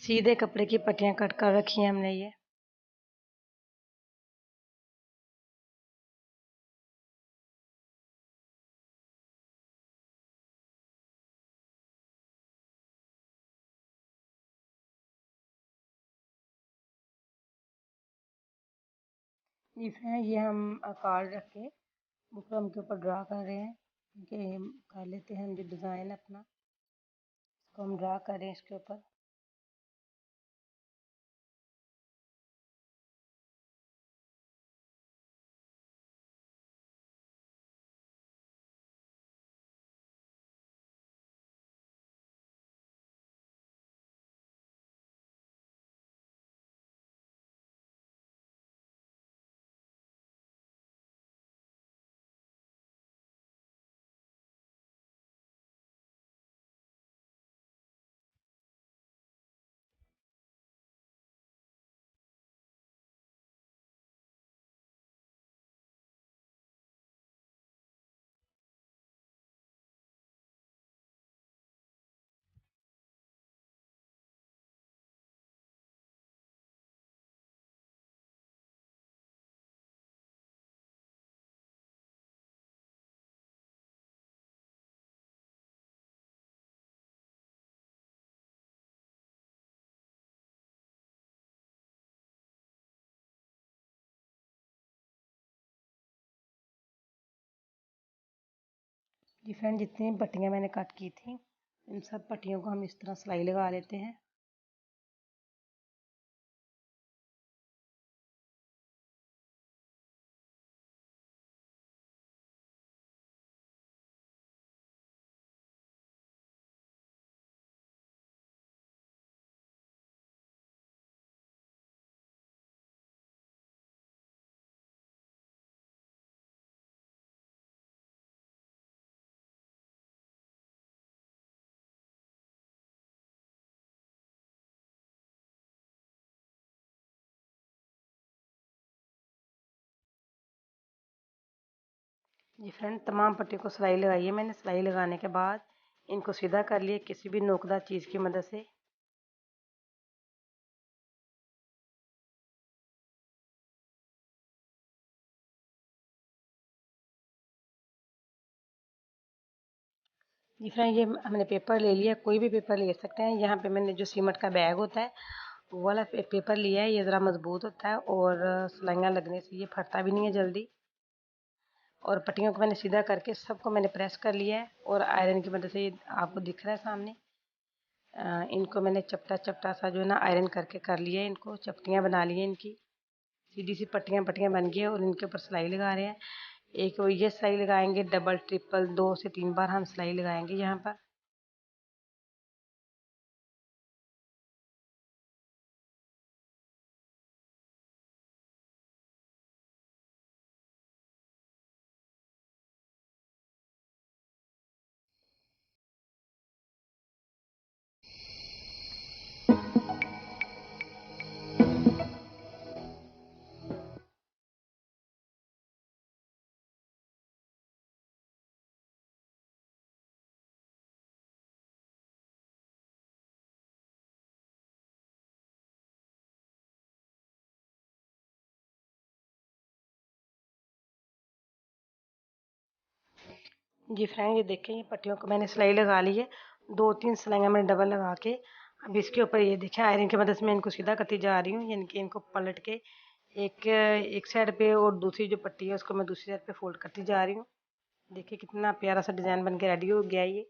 सीधे कपड़े की पट्टियाँ कट कर रखी हैं हमने ये। इसमें ये हम कार्ड रख के बुकरम के ऊपर ड्रा कर रहे हैं, क्योंकि कर लेते हैं हम जो डिज़ाइन अपना, इसको हम ड्रा कर रहे हैं इसके ऊपर। जी फ्रेंड, जितनी पट्टियाँ मैंने कट की थी इन सब पट्टियों को हम इस तरह सिलाई लगा लेते हैं। जी फ्रेंड, तमाम पट्टी को सिलाई लगाई है मैंने। सिलाई लगाने के बाद इनको सीधा कर लिया किसी भी नोकदार चीज़ की मदद से। जी फ्रेंड, ये हमने पेपर ले लिया, कोई भी पेपर ले सकते हैं। यहाँ पे मैंने जो सीमेंट का बैग होता है वो वाला पेपर लिया है। ये ज़रा मजबूत होता है और सिलाइयाँ लगने से ये फटता भी नहीं है जल्दी। और पट्टियों को मैंने सीधा करके सबको मैंने प्रेस कर लिया है और आयरन की मदद से ये आपको दिख रहा है सामने। इनको मैंने चपटा चपटा सा जो है ना आयरन करके कर लिया है। इनको चपटियाँ बना ली हैं इनकी, सीधी सी पट्टियाँ पट्टियाँ बन गई है और इनके ऊपर सिलाई लगा रहे हैं। एक ये सिलाई लगाएंगे, डबल ट्रिपल 2 से 3 बार हम सिलाई लगाएंगे यहाँ पर। जी फ्रेंड, ये देखें, ये पट्टियों को मैंने सिलाई लगा ली है। 2-3 सिलाइयाँ मैंने डबल लगा के अब इसके ऊपर ये देखें आयरन की मदद से मैं इनको सीधा करती जा रही हूँ। यानी कि इनको पलट के एक साइड पे और दूसरी जो पट्टी है उसको मैं दूसरी साइड पे फोल्ड करती जा रही हूँ। देखिए कितना प्यारा सा डिज़ाइन बन के रेडी हो गया ये।